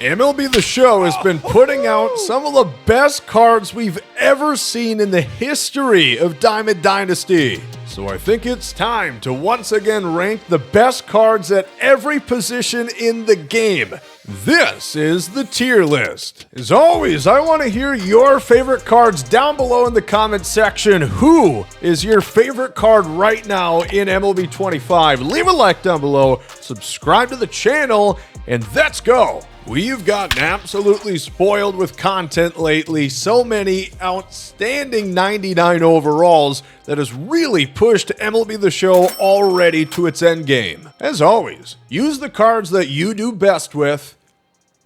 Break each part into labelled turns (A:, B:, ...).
A: MLB The Show has been putting out some of the best cards we've ever seen in the history of Diamond Dynasty. So I think it's time to once again rank the best cards at every position in the game. This is the tier list. As always, I want to hear your favorite cards down below in the comment section. Who is your favorite card right now in MLB 25? Leave a like down below, subscribe to the channel, and let's go! We've gotten absolutely spoiled with content lately. So many outstanding 99 overalls that has really pushed MLB The Show already to its endgame. As always, use the cards that you do best with.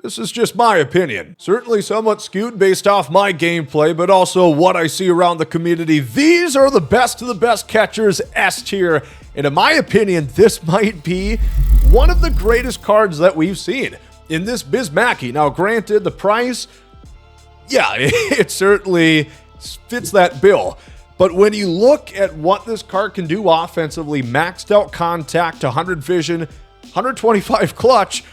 A: This is just my opinion. Certainly somewhat skewed based off my gameplay, but also what I see around the community. These are the best of the best catchers, S tier. And in my opinion, this might be one of the greatest cards that we've seen in this Biz Mackey. Now, granted, the price, yeah, it certainly fits that bill. But when you look at what this card can do offensively, maxed out contact, 100 vision, 125 clutch,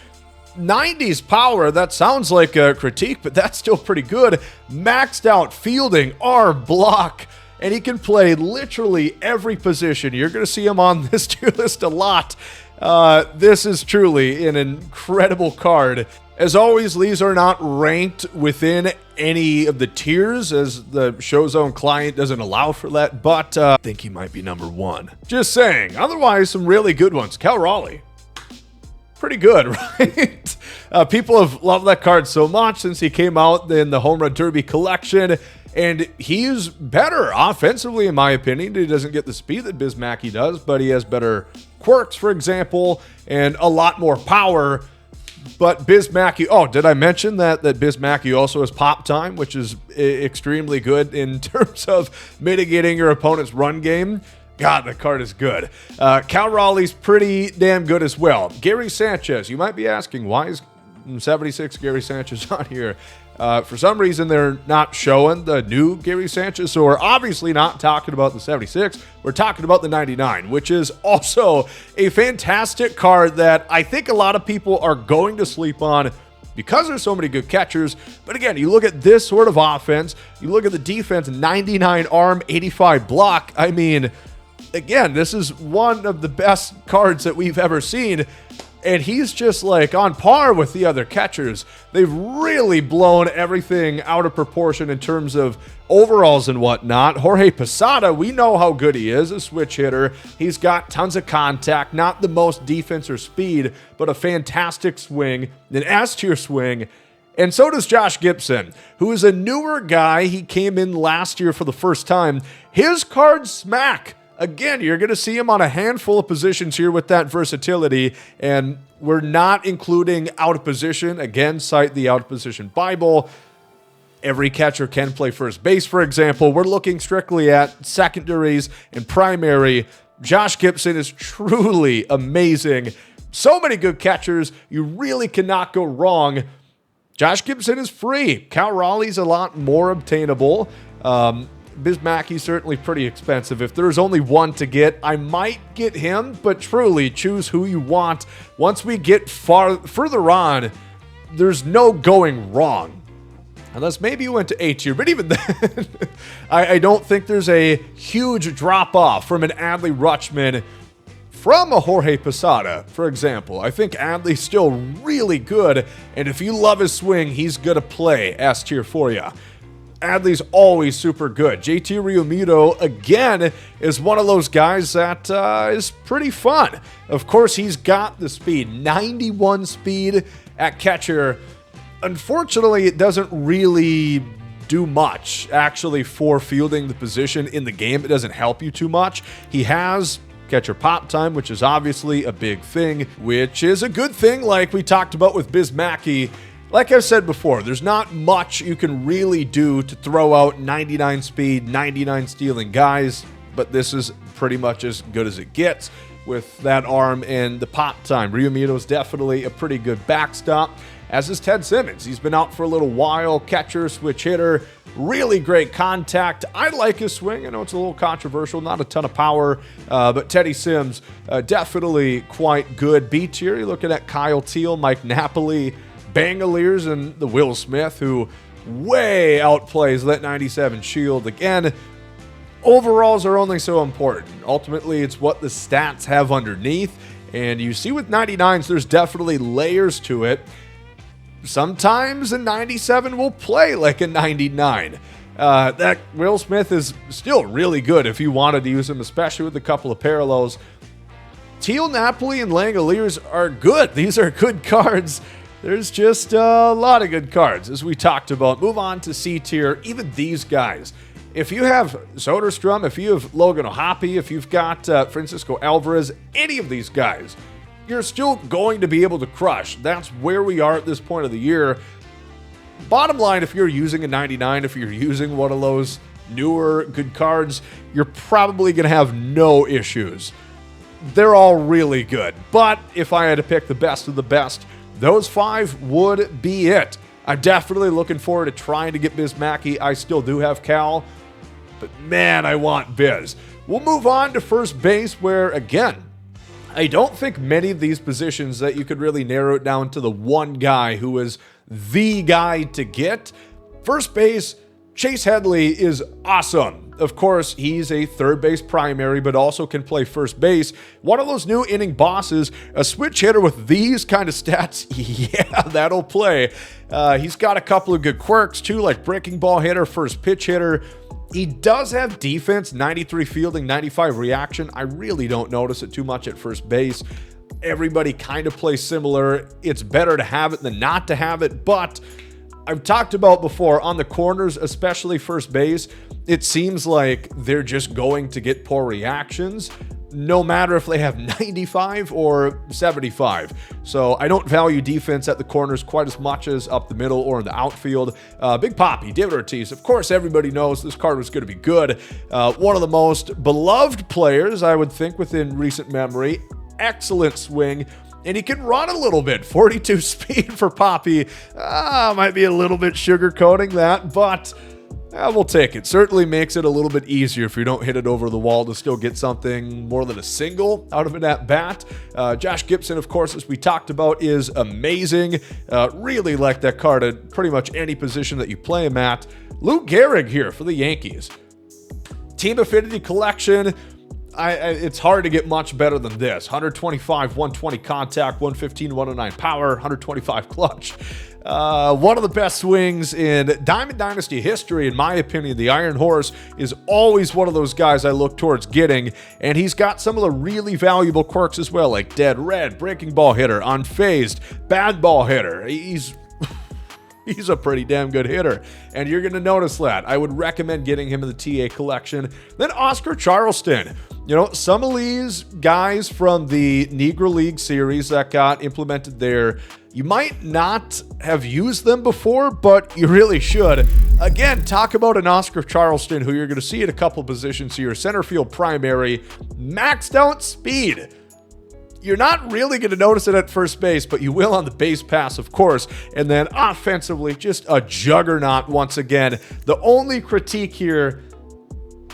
A: 90s power, that sounds like a critique, but that's still pretty good. Maxed out fielding, arm, block, and he can play literally every position. You're going to see him on this tier list a lot. This is truly an incredible card. As always, these are not ranked within any of the tiers, as the show's own client doesn't allow for that, but I think he might be number one. Just saying. Otherwise, some really good ones. Cal Raleigh. Pretty good, right? People have loved that card so much since he came out in the Home Run Derby collection, and he's better offensively, in my opinion. He doesn't get the speed that Biz Mackey does, but he has better quirks, for example, and a lot more power. But Biz Mackey, oh, did I mention that Biz Mackey also has pop time, which is extremely good in terms of mitigating your opponent's run game? God, the card is good. Cal Raleigh's pretty damn good as well. Gary Sanchez, you might be asking, why is 76 Gary Sanchez on here? For some reason, they're not showing the new Gary Sanchez, so we're obviously not talking about the 76. We're talking about the 99, which is also a fantastic card that I think a lot of people are going to sleep on because there's so many good catchers. But again, you look at this sort of offense, you look at the defense, 99 arm, 85 block. I mean, again, this is one of the best cards that we've ever seen. And he's just like on par with the other catchers. They've really blown everything out of proportion in terms of overalls and whatnot. Jorge Posada, we know how good he is, a switch hitter. He's got tons of contact, not the most defense or speed, but a fantastic swing, an S-tier swing. And so does Josh Gibson, who is a newer guy. He came in last year for the first time. His cards smack. Again, you're going to see him on a handful of positions here with that versatility, and we're not including out of position. Again, cite the out of position Bible. Every catcher can play first base, for example. We're looking strictly at secondaries and primary. Josh Gibson is truly amazing. So many good catchers. You really cannot go wrong. Josh Gibson is free. Cal Raleigh's a lot more obtainable. Biz Mackey's certainly pretty expensive. If there's only one to get, I might get him, but truly choose who you want. Once we get further on, there's no going wrong. Unless maybe you went to A tier, but even then, I don't think there's a huge drop-off from an Adley Rutschman from a Jorge Posada, for example. I think Adley's still really good, and if you love his swing, he's going to play S tier for you. Adley's always super good. JT Realmuto, again, is one of those guys that is pretty fun. Of course, he's got the speed. 91 speed at catcher. Unfortunately, it doesn't really do much, actually, for fielding the position in the game. It doesn't help you too much. He has catcher pop time, which is obviously a big thing, which is a good thing, like we talked about with Biz Mackey. Like I've said before, there's not much you can really do to throw out 99 speed, 99 stealing guys, but this is pretty much as good as it gets with that arm and the pop time. Realmuto is definitely a pretty good backstop, as is Ted Simmons. He's been out for a little while, catcher, switch hitter, really great contact. I like his swing. I know it's a little controversial, not a ton of power, but Teddy Sims, definitely quite good. B tier, you're looking at Kyle Teal, Mike Napoli, Bangaliers and the Will Smith, who way outplays that 97 Shield. Again, overalls are only so important. Ultimately, it's what the stats have underneath. And you see with 99s, there's definitely layers to it. Sometimes a 97 will play like a 99. That Will Smith is still really good if you wanted to use him, especially with a couple of parallels. Teal, Napoli, and Langoliers are good. These are good cards. There's just a lot of good cards, as we talked about. Move on to C tier. Even these guys. If you have Soderstrom, if you have Logan O'Hoppe, if you've got Francisco Alvarez, any of these guys, you're still going to be able to crush. That's where we are at this point of the year. Bottom line, if you're using a 99, if you're using one of those newer good cards, you're probably going to have no issues. They're all really good. But if I had to pick the best of the best, those 5 would be it. I'm definitely looking forward to trying to get Biz Mackey. I still do have Cal, but man, I want Biz. We'll move on to first base, where, again, I don't think many of these positions that you could really narrow it down to the one guy who is the guy to get. First base, Chase Headley is awesome. Of course, he's a third base primary, but also can play first base. One of those new inning bosses, a switch hitter with these kind of stats, yeah, that'll play. He's got a couple of good quirks too, like breaking ball hitter, first pitch hitter. He does have defense, 93 fielding, 95 reaction. I really don't notice it too much at first base. Everybody kind of plays similar. It's better to have it than not to have it, but I've talked about before, on the corners, especially first base, it seems like they're just going to get poor reactions, no matter if they have 95 or 75. So I don't value defense at the corners quite as much as up the middle or in the outfield. Big Papi, David Ortiz, of course, everybody knows this card was going to be good. One of the most beloved players, I would think, within recent memory. Excellent swing. And he can run a little bit. 42 speed for Papi. Might be a little bit sugarcoating that, but we'll take it. Certainly makes it a little bit easier if you don't hit it over the wall to still get something more than a single out of an at-bat. Josh Gibson, of course, as we talked about, is amazing. Really like that card at pretty much any position that you play him at. Lou Gehrig here for the Yankees. Team Affinity Collection. It's hard to get much better than this. 125, 120 contact, 115, 109 power, 125 clutch. One of the best swings in Diamond Dynasty history, in my opinion. The Iron Horse is always one of those guys I look towards getting, and he's got some of the really valuable quirks as well, like dead red, breaking ball hitter, unfazed, bad ball hitter. He's a pretty damn good hitter, and you're going to notice that. I would recommend getting him in the TA collection. Then Oscar Charleston. You know, some of these guys from the Negro League series that got implemented there, you might not have used them before, but you really should. Again, talk about an Oscar Charleston who you're going to see at a couple positions here. Center field primary, maxed out speed. You're not really going to notice it at first base, but you will on the base pass, of course. And then offensively, just a juggernaut once again. The only critique here,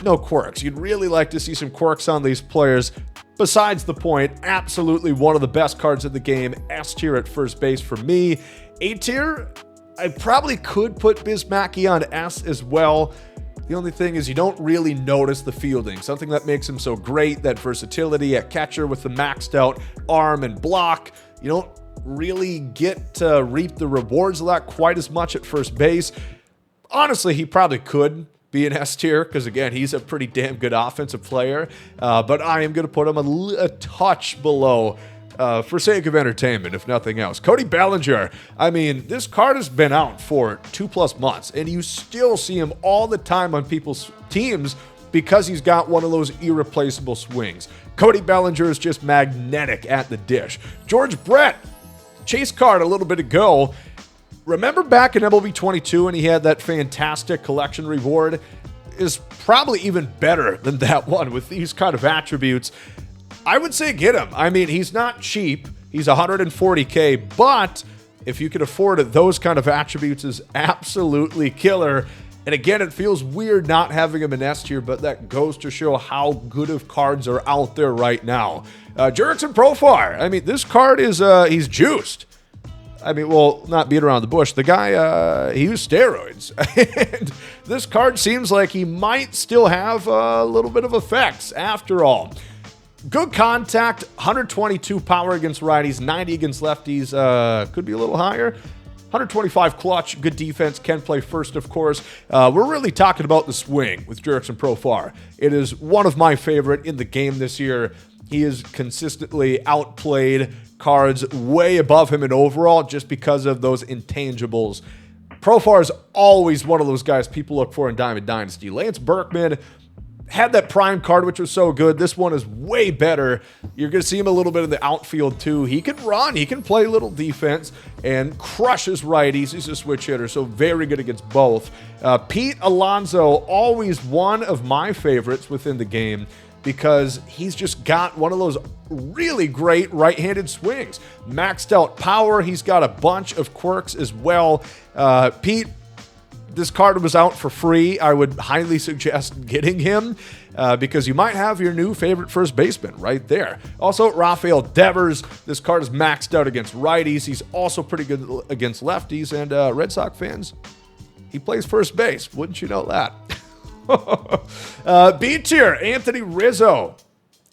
A: no quirks. You'd really like to see some quirks on these players. Besides the point, absolutely one of the best cards in the game. S tier at first base for me. A tier, I probably could put Biz Mackey on S as well. The only thing is you don't really notice the fielding. Something that makes him so great, that versatility at catcher with the maxed out arm and block. You don't really get to reap the rewards of that quite as much at first base. Honestly, he probably could be an S tier because, again, he's a pretty damn good offensive player. But I am going to put him a touch below for sake of entertainment, if nothing else. Cody Bellinger. I mean, this card has been out for 2+ months, and you still see him all the time on people's teams because he's got one of those irreplaceable swings. Cody Bellinger is just magnetic at the dish. George Brett, chase card a little bit ago. Remember back in MLB 22 when he had that fantastic collection reward? Is probably even better than that one with these kind of attributes. I would say get him. I mean, he's not cheap. He's $140K, but if you can afford it, those kind of attributes is absolutely killer. And again, it feels weird not having him in S tier, but that goes to show how good of cards are out there right now. Jurickson Profar. I mean, this card is, he's juiced. I mean, well, not beat around the bush. The guy, he used steroids. And this card seems like he might still have a little bit of effects after all. Good contact, 122 power against righties, 90 against lefties. Could be a little higher. 125 clutch, good defense, can play first, of course. We're really talking about the swing with Jurickson Profar. It is one of my favorite in the game this year. He is consistently outplayed cards way above him in overall just because of those intangibles. Profar is always one of those guys people look for in Diamond Dynasty. Lance Berkman had that prime card, which was so good. This one is way better. You're going to see him a little bit in the outfield, too. He can run. He can play little defense and crushes righties. He's a switch hitter, so very good against both. Pete Alonso, always one of my favorites within the game because he's just got one of those really great right-handed swings. Maxed out power. He's got a bunch of quirks as well. Pete, this card was out for free. I would highly suggest getting him because you might have your new favorite first baseman right there. Also, Rafael Devers. This card is maxed out against righties. He's also pretty good against lefties. And Red Sox fans, he plays first base. Wouldn't you know that? B tier, Anthony Rizzo.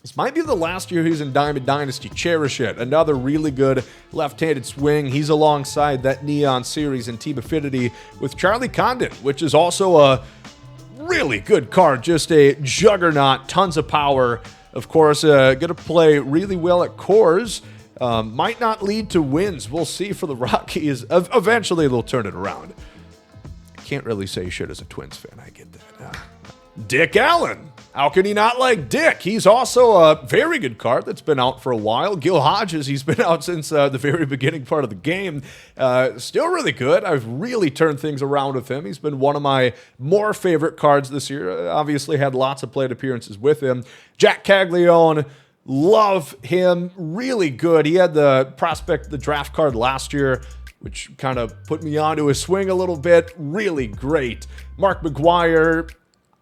A: This might be the last year he's in Diamond Dynasty. Cherish it. Another really good left-handed swing. He's alongside that Neon series in Team Affinity with Charlie Condon, which is also a really good card. Just a juggernaut, tons of power. Of course, going to play really well at Coors. Might not lead to wins. We'll see for the Rockies. Eventually, they'll turn it around. I can't really say shit as a Twins fan. I get that. Dick Allen. How can he not like Dick? He's also a very good card that's been out for a while. Gil Hodges, he's been out since the very beginning part of the game. Still really good. I've really turned things around with him. He's been one of my more favorite cards this year. Obviously had lots of plate appearances with him. Jack Caglione, love him. Really good. He had the prospect, the draft card last year, which kind of put me onto his swing a little bit. Really great. Mark McGwire,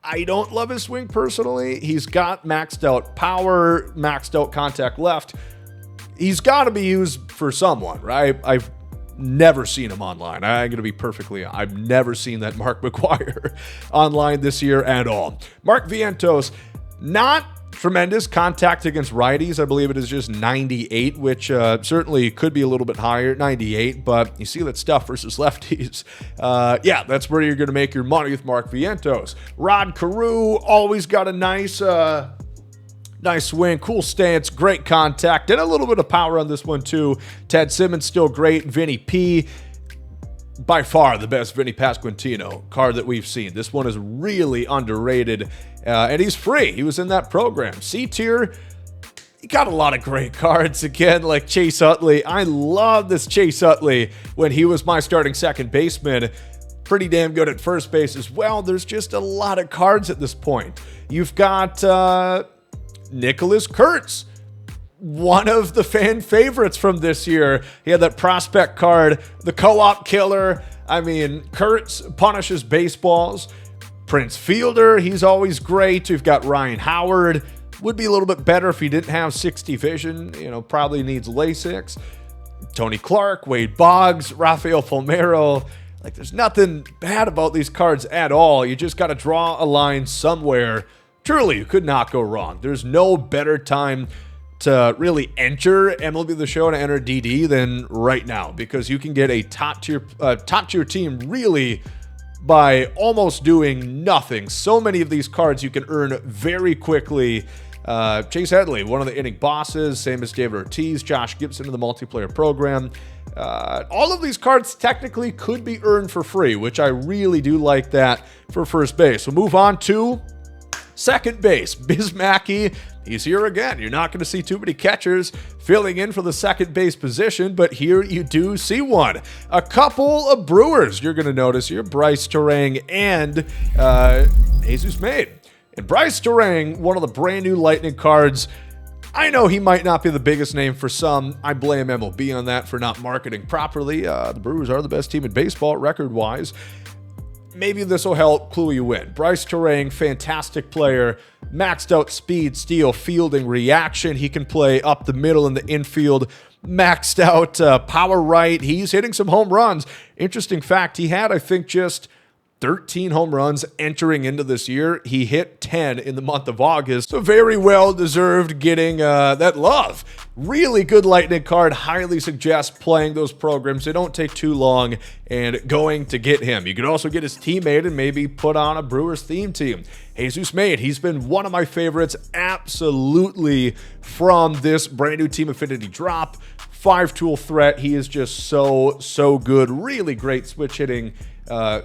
A: I don't love his swing personally. He's got maxed out power, maxed out contact left. He's got to be used for someone, right? I've never seen him online. I'm going to be perfectly honest. I've never seen that Mark McGwire online this year at all. Mark Vientos, not tremendous contact against righties. I believe it is just 98, which certainly could be a little bit higher, 98, but you see that stuff versus lefties. Yeah, that's where you're going to make your money with Mark Vientos. Rod Carew, always got a nice swing, cool stance, great contact, and a little bit of power on this one too. Ted Simmons, still great. Vinny P, by far the best Vinny Pasquantino card that we've seen. This one is really underrated, and he's free. He was in that program. C tier, he got a lot of great cards. Again, like Chase Utley. I love this Chase Utley when he was my starting second baseman. Pretty damn good at first base as well. There's just a lot of cards at this point. You've got Nicholas Kurtz, one of the fan favorites from this year. He had that prospect card, the co-op killer. I mean, Kurtz punishes baseballs. Prince Fielder, he's always great. We've got Ryan Howard. Would be a little bit better if he didn't have 60 vision. You know, probably needs LASIX. Tony Clark, Wade Boggs, Rafael Palmeiro. Like, there's nothing bad about these cards at all. You just got to draw a line somewhere. Truly, you could not go wrong. There's no better time to really enter MLB The Show and enter DD than right now, because you can get a top tier team really by almost doing nothing. So many of these cards you can earn very quickly. Chase Headley, one of the inning bosses, same as David Ortiz, Josh Gibson in the multiplayer program. All of these cards technically could be earned for free, which I really do like that for first base. We'll move on to second base. Biz Mackey, he's here again. You're not going to see too many catchers filling in for the second base position, but here you do see one. A couple of Brewers you're going to notice here, Bryce Terang and Jesus Maid. And Bryce Terang, one of the brand new Lightning cards. I know he might not be the biggest name for some. I blame MLB on that for not marketing properly. The Brewers are the best team in baseball record-wise. maybe this will help clue you in. Bryce Terang, fantastic player, maxed out speed, steal, fielding, reaction. He can play up the middle in the infield, maxed out power right. He's hitting some home runs. Interesting fact, he had, I think, just 13 home runs entering into this year. He hit 10 in the month of August. So very well deserved getting that love. Really good Lightning card. Highly suggest playing those programs. They don't take too long and going to get him. You could also get his teammate and maybe put on a Brewers theme team. Jesus Made, he's been one of my favorites absolutely from this brand new Team Affinity drop. 5-tool threat. He is just so good. Really great switch hitting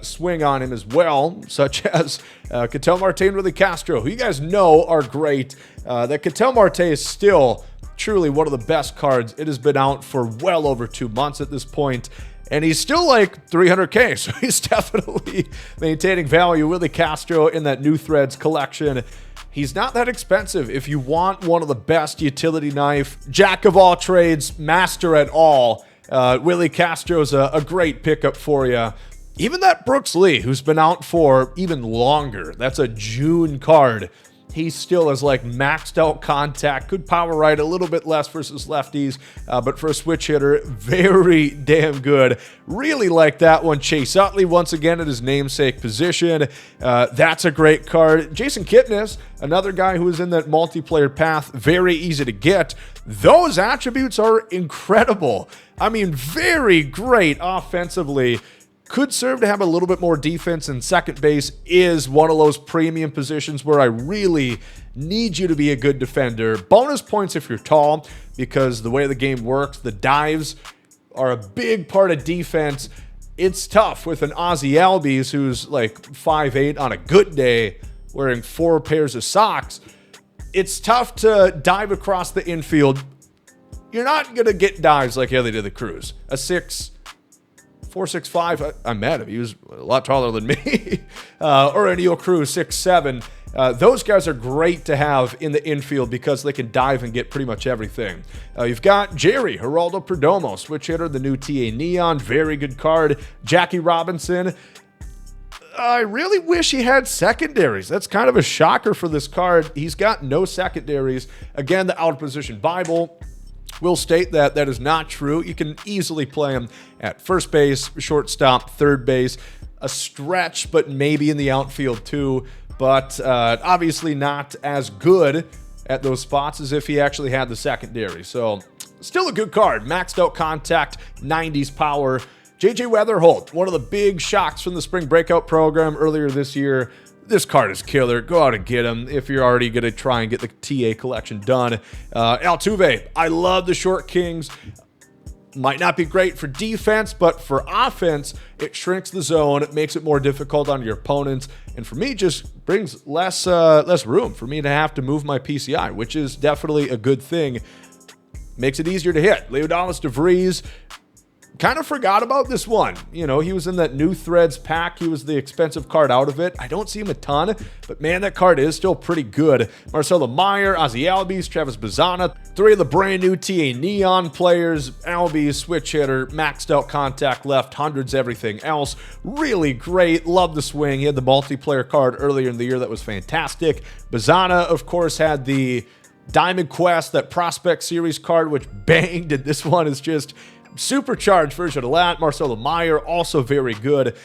A: swing on him as well, such as Ketel Marte and Willie Castro, who you guys know are great. That Ketel Marte is still truly one of the best cards. It has been out for well over 2 months at this point, and he's still like 300K, so he's definitely maintaining value. Willie Castro in that New Threads collection. He's not that expensive. If you want one of the best utility knife, jack of all trades, master at all, Willie Castro's a great pickup for you. Even that Brooks Lee, who's been out for even longer, that's a June card. He still has like maxed out contact, could power right a little bit less versus lefties, but for a switch hitter, very damn good. Really like that one. Chase Utley once again at his namesake position. That's a great card. Jason Kipnis, another guy who is in that multiplayer path, very easy to get. Those attributes are incredible. I mean, very great offensively. Could serve to have a little bit more defense, and second base is one of those premium positions where I really need you to be a good defender. Bonus points if you're tall, because the way the game works, the dives are a big part of defense. It's tough with an Ozzy Albies who's like 5'8" on a good day, wearing 4 pairs of socks. It's tough to dive across the infield. You're not going to get dives like Haley did the Cruz. A 4'6'5", I'm mad at him. He was a lot taller than me. Or an Neil Cruz, 6'7". Those guys are great to have in the infield because they can dive and get pretty much everything. You've got Jerry, Geraldo Perdomo, switch hitter, the new TA Neon, very good card. Jackie Robinson. I really wish he had secondaries. That's kind of a shocker for this card. He's got no secondaries. Again, the out of position Bible will state that that is not true. You can easily play him at first base, shortstop, third base, a stretch, but maybe in the outfield too. But obviously not as good at those spots as if he actually had the secondary. So still a good card. Maxed out contact, 90s power. JJ Weatherholt, one of the big shocks from the spring breakout program earlier this year. This card is killer. Go out and get him if you're already going to try and get the TA collection done. Altuve, I love the short kings. Might not be great for defense, but for offense, it shrinks the zone. It makes it more difficult on your opponents. And for me, just brings less room for me to have to move my PCI, which is definitely a good thing. Makes it easier to hit. Leodalis DeVries, kind of forgot about this one. You know, he was in that New Threads pack. He was the expensive card out of it. I don't see him a ton, but man, that card is still pretty good. Marcelo Meyer, Ozzy Albies, Travis Bazzana, 3 of the brand new TA Neon players. Albies, switch hitter, maxed out contact left, hundreds everything else. Really great. Love the swing. He had the multiplayer card earlier in the year that was fantastic. Bazzana, of course, had the Diamond Quest, that Prospect Series card, which banged, and this one is just supercharged version of that. Marcelo Meyer, also very good.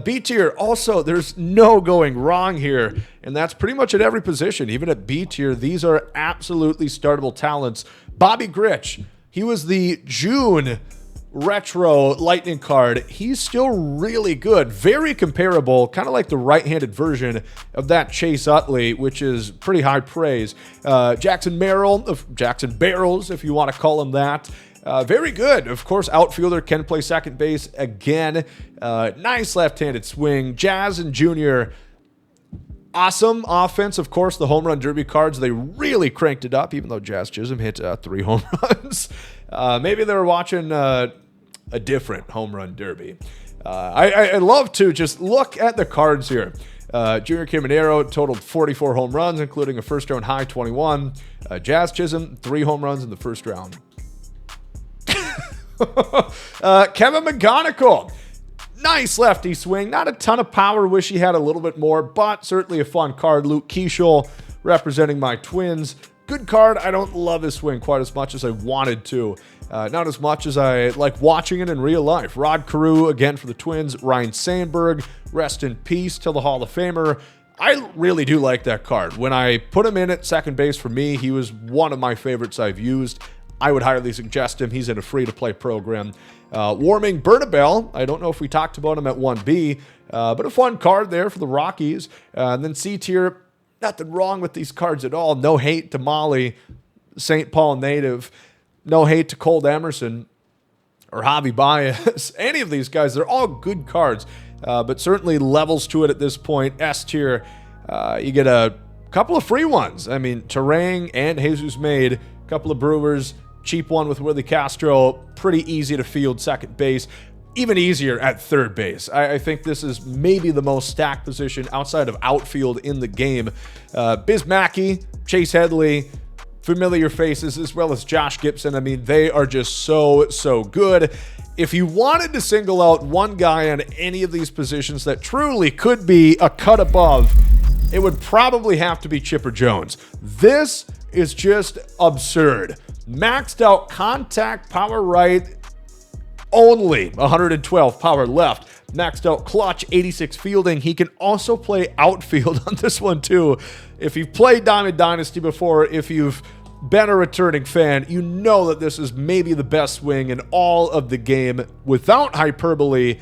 A: B tier, also, there's no going wrong here, and that's pretty much at every position. Even at B tier, these are absolutely startable talents. Bobby Grich, he was the June retro Lightning card. He's still really good, very comparable, kind of like the right-handed version of that Chase Utley, which is pretty high praise. Jackson Merrill, of Jackson Barrels, if you want to call him that. Very good. Of course, outfielder, can play second base again. Nice left-handed swing. Jazz and Junior, awesome offense. Of course, the home run derby cards, they really cranked it up, even though Jazz Chisholm hit 3 home runs. Maybe they were watching a different home run derby. I love to just look at the cards here. Junior Caminero totaled 44 home runs, including a first-round high 21. Jazz Chisholm, 3 home runs in the first round. Kevin McGonigal. Nice lefty swing. Not a ton of power. Wish he had a little bit more, but certainly a fun card. Luke Keeschel representing my Twins. Good card. I don't love his swing quite as much as I wanted to. Not as much as I like watching it in real life. Rod Carew, again for the Twins. Ryan Sandberg, rest in peace to the Hall of Famer. I really do like that card. When I put him in at second base, for me, he was one of my favorites I've used. I would highly suggest him. He's in a free-to-play program. Warming Bernabel. I don't know if we talked about him at 1B, but a fun card there for the Rockies. And then C tier, nothing wrong with these cards at all. No hate to Molly, St. Paul native. No hate to Cold Emerson or Javi Baez. Any of these guys, they're all good cards, but certainly levels to it at this point. S tier, you get a couple of free ones. I mean, Terang and Jesus Made, a couple of Brewers, cheap one with Willie Castro, pretty easy to field second base, even easier at third base. I think this is maybe the most stacked position outside of outfield in the game. Biz Mackey, Chase Headley, familiar faces, as well as Josh Gibson. I mean, they are just so good. If you wanted to single out one guy on any of these positions that truly could be a cut above, it would probably have to be Chipper Jones. This is just absurd. Maxed out contact power right, only 112 power left. Maxed out clutch, 86 fielding. He can also play outfield on this one too. If you've played Diamond Dynasty before, if you've been a returning fan, you know that this is maybe the best swing in all of the game without hyperbole,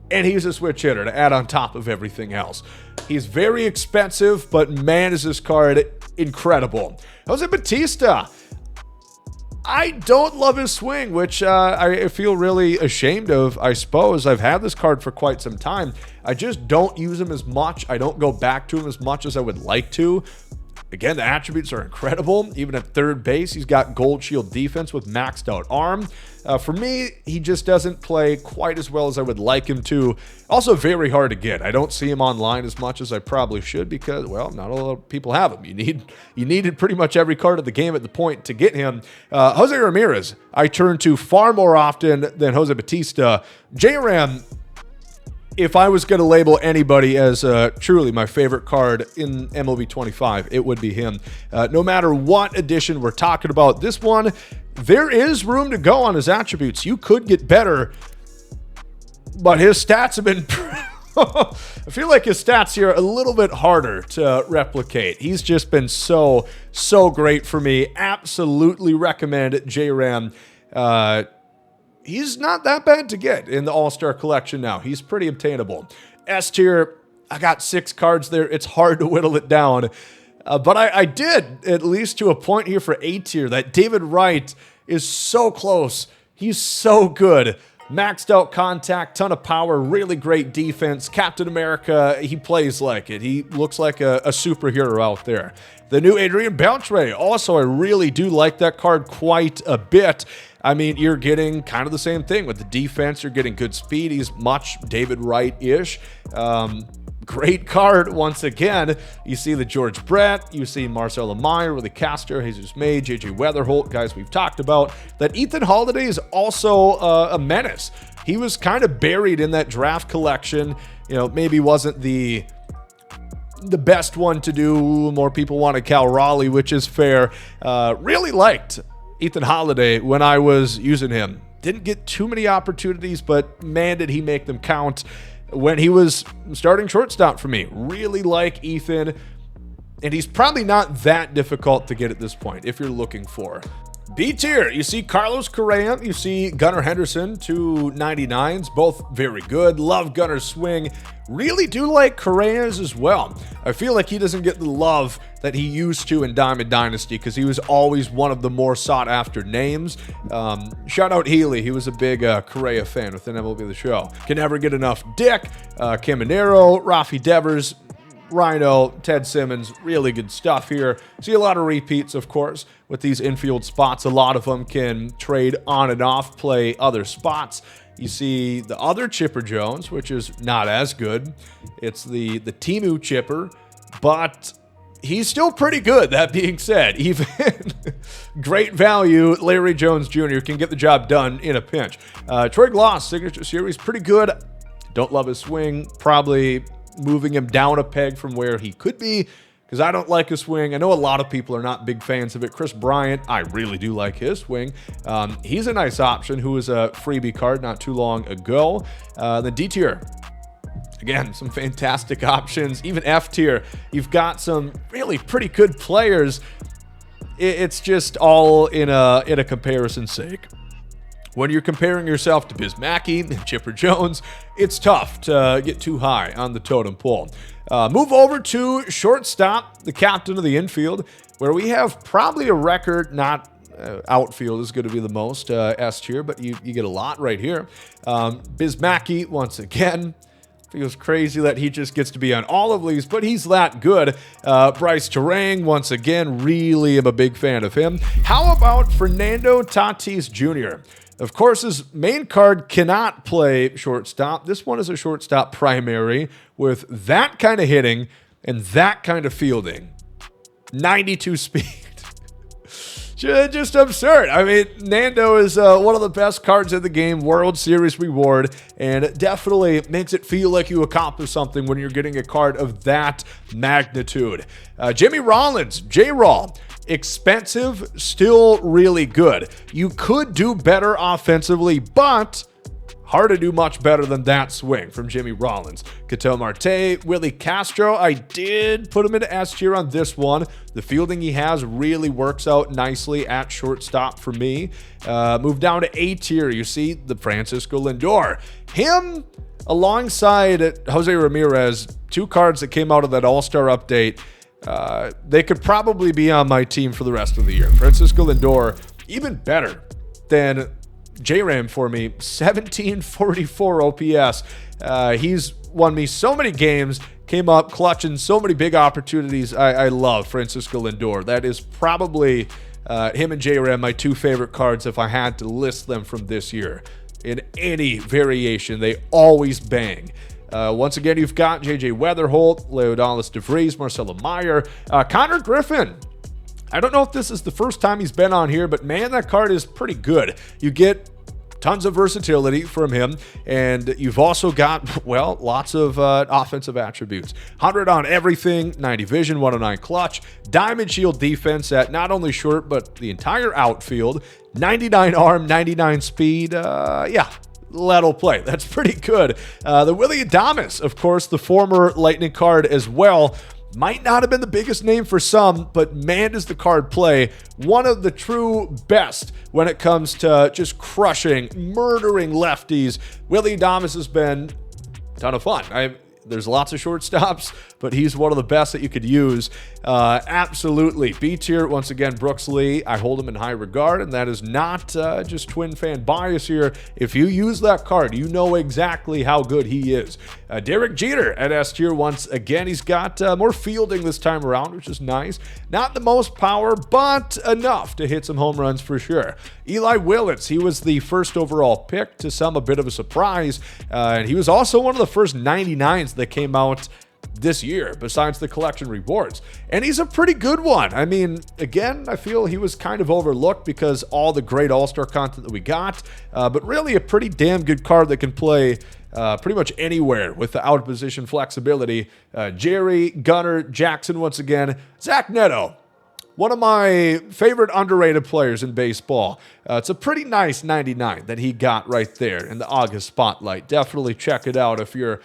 A: and he's a switch hitter to add on top of everything else. He's very expensive, but man, is this card incredible. Jose Bautista. I don't love his swing, which I feel really ashamed of, I suppose. I've had this card for quite some time. I just don't use him as much. I don't go back to him as much as I would like to. Again, the attributes are incredible. Even at third base, he's got Gold Shield defense with maxed out arm. For me, he just doesn't play quite as well as I would like him to. Also very hard to get. I don't see him online as much as I probably should because, well, not a lot of people have him. You needed pretty much every card of the game at the point to get him. Jose Ramirez, I turn to far more often than Jose Bautista. J-Ram, if I was going to label anybody as truly my favorite card in MLB 25, it would be him. No matter what edition we're talking about, this one, there is room to go on his attributes. You could get better, but his stats have been... I feel like his stats here are a little bit harder to replicate. He's just been so great for me. Absolutely recommend J-Ram. He's not that bad to get in the All-Star collection now. He's pretty obtainable. S tier, I got 6 cards there. It's hard to whittle it down. But I did, at least to a point here for A tier. That David Wright is so close. He's so good. Maxed out contact, ton of power, really great defense. Captain America, he plays like it. He looks like a superhero out there. The new Adrian Beltre, also I really do like that card quite a bit. I mean, you're getting kind of the same thing with the defense. You're getting good speed. He's much David Wright-ish. Great card once again. You see the George Brett. You see Marcelo Meyer, Willie Castro, Jesus May, J.J. Weatherholt, guys we've talked about. That Ethan Holiday is also a menace. He was kind of buried in that draft collection. You know, maybe wasn't the best one to do. More people wanted Cal Raleigh, which is fair. Really liked Ethan Holiday when I was using him. Didn't get too many opportunities, but man, did he make them count when he was starting shortstop for me. Really like Ethan, and he's probably not that difficult to get at this point if you're looking for. B tier, you see Carlos Correa, you see Gunnar Henderson, 299s, both very good. Love Gunnar's swing. Really do like Correa's as well. I feel like he doesn't get the love that he used to in Diamond Dynasty because he was always one of the more sought after names. Shout out Healy, he was a big Correa fan within MLB The Show. Can never get enough Dick, Caminero, Rafi Devers, Rhino, Ted Simmons, really good stuff here. See a lot of repeats, of course, with these infield spots. A lot of them can trade on and off, play other spots. You see the other Chipper Jones, which is not as good. It's the Timu Chipper, but he's still pretty good, that being said. Even great value, Larry Jones Jr. can get the job done in a pinch. Troy Gloss, Signature Series, pretty good. Don't love his swing. Probably moving him down a peg from where he could be, because I don't like his swing. I know a lot of people are not big fans of it. Chris Bryant, I really do like his swing. He's a nice option, who was a freebie card not too long ago. The D tier, again, some fantastic options. Even F tier, you've got some really pretty good players. It's just all in a comparison's sake. When you're comparing yourself to Bismacky and Chipper Jones, it's tough to get too high on the totem pole. Move over to shortstop, the captain of the infield, where we have probably a record, not outfield is going to be the most S tier, but you get a lot right here. Bismacky, once again, feels crazy that he just gets to be on all of these, but he's that good. Bryce Terang, once again, really am a big fan of him. How about Fernando Tatis Jr.? Of course, his main card cannot play shortstop. This one is a shortstop primary with that kind of hitting and that kind of fielding. 92 speed. Just absurd. I mean, Nando is one of the best cards in the game, World Series reward, and it definitely makes it feel like you accomplished something when you're getting a card of that magnitude. Jimmy Rollins, J-Raw. Expensive, still really good. You could do better offensively, but hard to do much better than that swing from Jimmy Rollins. Ketel Marte, Willie Castro, I did put him into S tier on this one. The fielding he has really works out nicely at shortstop for me. Move down to A tier, you see the Francisco Lindor. Him alongside Jose Ramirez, two cards that came out of that All-Star update. They could probably be on my team for the rest of the year. Francisco Lindor, even better than J-Ram for me, 1744 OPS. He's won me so many games, came up clutching so many big opportunities. I love Francisco Lindor. That is probably him and J-Ram, my two favorite cards if I had to list them from this year. In any variation, they always bang. Once again, you've got J.J. Weatherholt, Leodalis DeVries, Marcelo Meyer, Connor Griffin. I don't know if this is the first time he's been on here, but man, that card is pretty good. You get tons of versatility from him, and you've also got, well, lots of offensive attributes. 100 on everything, 90 vision, 109 clutch, diamond shield defense at not only short, but the entire outfield, 99 arm, 99 speed, yeah. That'll play. That's pretty good. The Willie Adames, of course, the former Lightning card as well. Might not have been the biggest name for some, but man, does the card play. One of the true best when it comes to just crushing, murdering lefties. Willie Adames has been a ton of fun. There's lots of shortstops, but he's one of the best that you could use. Absolutely. B tier, once again, Brooks Lee. I hold him in high regard, and that is not just Twin fan bias here. If you use that card, you know exactly how good he is. Derek Jeter at S tier once again. He's got more fielding this time around, which is nice. Not the most power, but enough to hit some home runs for sure. Eli Willits, he was the first overall pick, to some a bit of a surprise. And he was also one of the first 99s that came out this year, besides the collection rewards. And he's a pretty good one. I mean, again, I feel he was kind of overlooked because all the great All-Star content that we got, but really a pretty damn good card that can play pretty much anywhere with the out-of-position flexibility. Jerry, Gunnar, Jackson once again. Zach Neto, one of my favorite underrated players in baseball. It's a pretty nice 99 that he got right there in the August spotlight. Definitely check it out if you're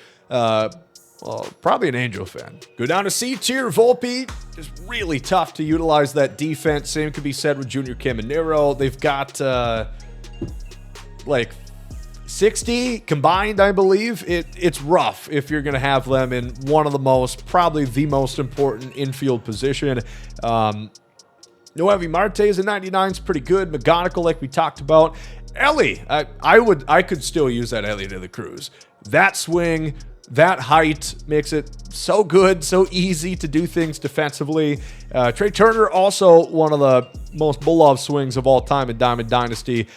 A: well, probably an Angel fan. Go down to C tier. Volpe is really tough to utilize that defense. Same could be said with Junior Caminero. They've got like 60 combined, I believe. It's rough if you're going to have them in one of the most, probably the most important infield position. Noevi Marte is a 99. Is pretty good. McGonigal, like we talked about. Ellie, I could still use that Ellie to the Cruz. That swing, that height makes it so good, so easy to do things defensively. Trey Turner, also one of the most beloved swings of all time in Diamond Dynasty.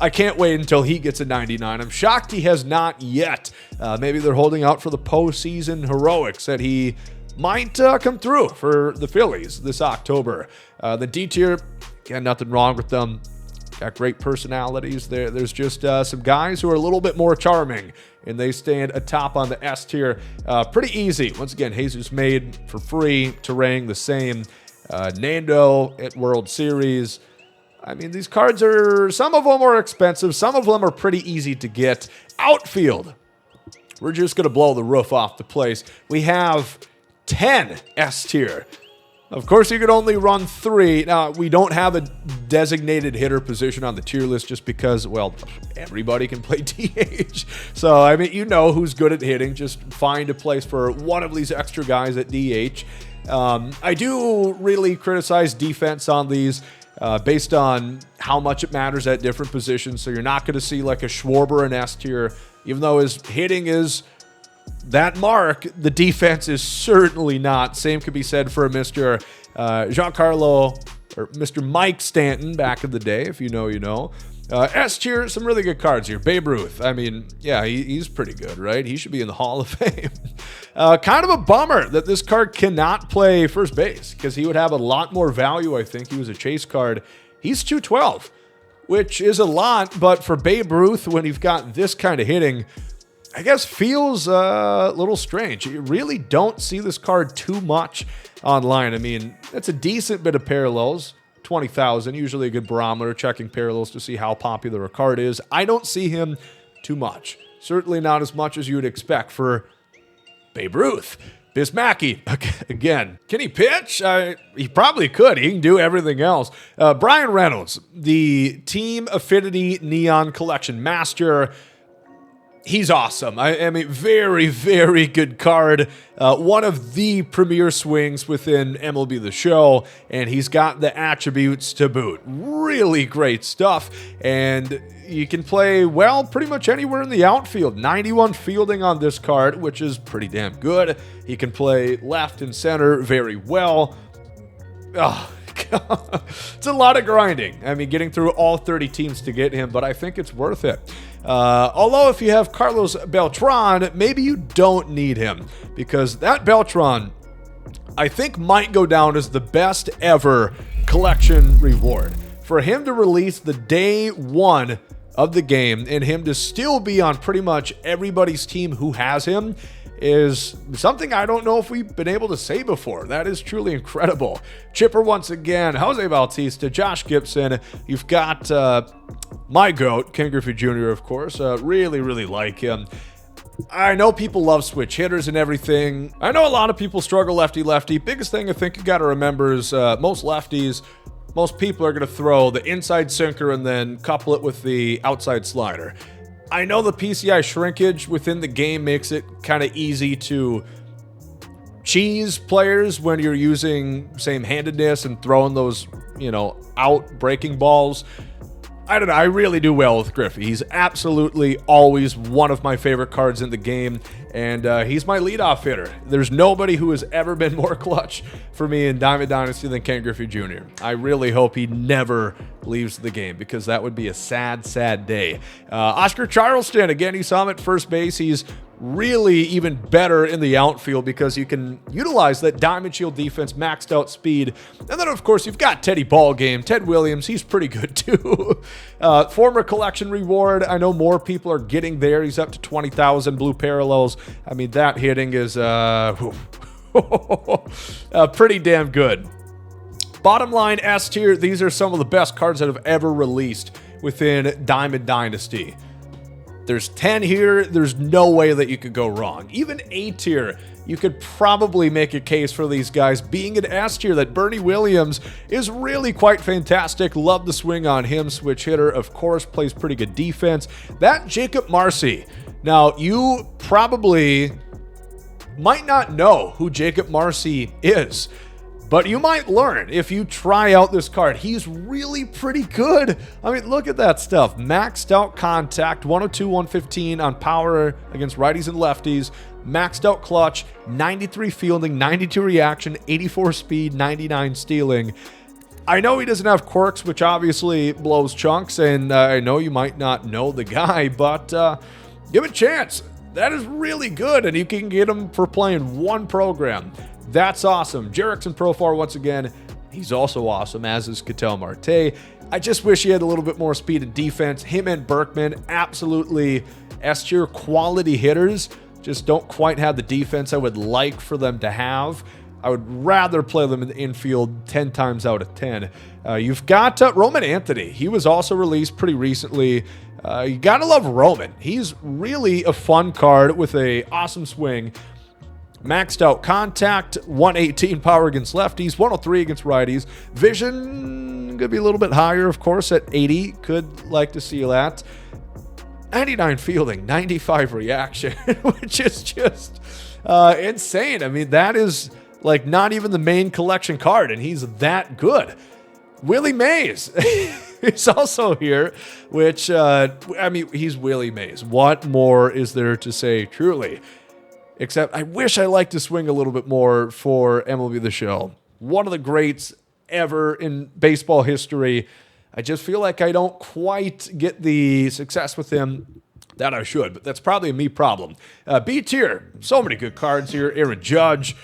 A: I can't wait until he gets a 99. I'm shocked he has not yet. Maybe they're holding out for the postseason heroics that he might come through for the Phillies this October. The D tier, again, nothing wrong with them. got great personalities. There's just some guys who are a little bit more charming, and they stand atop on the S tier. Pretty easy. Once again, Jesus made for free, Terang the same. Nando at World Series. I mean, these cards are, some of them are expensive, some of them are pretty easy to get. Outfield. We're just going to blow the roof off the place. We have 10 S tier. Of course, you could only run 3. Now, we don't have a designated hitter position on the tier list just because, well, everybody can play DH. So, I mean, you know who's good at hitting. Just find a place for one of these extra guys at DH. I do really criticize defense on these based on how much it matters at different positions. So you're not going to see like a Schwarber in S tier, even though his hitting is that mark, the defense is certainly not. Same could be said for Mr. Giancarlo or Mr. Mike Stanton back in the day. If you know, you know. S tier, some really good cards here. Babe Ruth. I mean, yeah, he's pretty good, right? He should be in the Hall of Fame. Kind of a bummer that this card cannot play first base because he would have a lot more value, I think. He was a chase card. He's 212, which is a lot, but for Babe Ruth, when you've got this kind of hitting, I guess feels a little strange. You really don't see this card too much online. I mean, that's a decent bit of parallels. 20,000, usually a good barometer, checking parallels to see how popular a card is. I don't see him too much. Certainly not as much as you would expect for Babe Ruth. Bismacky, again, can he pitch? He probably could. He can do everything else. Brian Reynolds, the Team Affinity Neon Collection Master. He's awesome. I mean, very, very good card. One of the premier swings within MLB The Show, and he's got the attributes to boot. Really great stuff, and you can play, well, pretty much anywhere in the outfield. 91 fielding on this card, which is pretty damn good. He can play left and center very well. Oh, God. It's a lot of grinding. I mean, getting through all 30 teams to get him, but I think it's worth it. Although if you have Carlos Beltran, maybe you don't need him because that Beltran, I think, might go down as the best ever collection reward. For him to release the day 1 of the game and him to still be on pretty much everybody's team who has him is something I don't know if we've been able to say before. That is truly incredible. Chipper once again, Jose Bautista, Josh Gibson. You've got my GOAT, Ken Griffey Jr., of course. Really, really like him. I know people love switch hitters and everything. I know a lot of people struggle lefty-lefty. Biggest thing I think you got to remember is most lefties, most people are going to throw the inside sinker and then couple it with the outside slider. I know the PCI shrinkage within the game makes it kind of easy to cheese players when you're using same-handedness and throwing those, out breaking balls. I don't know. I really do well with Griffey. He's absolutely always one of my favorite cards in the game, and he's my leadoff hitter. There's nobody who has ever been more clutch for me in Diamond Dynasty than Ken Griffey Jr. I really hope he never leaves the game because that would be a sad, sad day. Oscar Charleston, again, you saw him at first base. He's really even better in the outfield because you can utilize that Diamond Shield defense, maxed out speed. And then, of course, you've got Teddy Ballgame. Ted Williams, he's pretty good too. Former collection reward. I know more people are getting there. He's up to 20,000 blue parallels. I mean, that hitting is pretty damn good. Bottom line, S tier, these are some of the best cards that have ever released within Diamond Dynasty. There's 10 here. There's no way that you could go wrong. Even A tier, you could probably make a case for these guys being an S tier. That Bernie Williams is really quite fantastic. Love the swing on him. Switch hitter, of course, plays pretty good defense. That Jacob Marcy. Now, you probably might not know who Jacob Marcy is, but you might learn if you try out this card. He's really pretty good. I mean, look at that stuff. Maxed out contact, 102, 115 on power against righties and lefties. Maxed out clutch, 93 fielding, 92 reaction, 84 speed, 99 stealing. I know he doesn't have quirks, which obviously blows chunks, and I know you might not know the guy, but give him a chance. That is really good, and you can get him for playing one program. That's awesome. Jerickson Profar, once again, He's also awesome, as is Ketel Marte. I just wish he had a little bit more speed and defense. Him and Berkman, absolutely S-tier quality hitters, just don't quite have the defense I would like for them to have. I would rather play them in the infield 10 times out of 10. You've got Roman Anthony. He was also released pretty recently. You got to love Roman. He's really a fun card with a awesome swing. Maxed out contact, 118 power against lefties, 103 against righties. Vision could be a little bit higher, of course, at 80. Could like to see that. 99 fielding, 95 reaction, which is just insane. I mean, that is like not even the main collection card, and he's that good. Willie Mays is also here, which, I mean, he's Willie Mays. What more is there to say, truly? Except I wish I liked to swing a little bit more for MLB The Show. One of the greats ever in baseball history. I just feel like I don't quite get the success with him that I should, but that's probably a me problem. B tier, so many good cards here. Aaron Judge,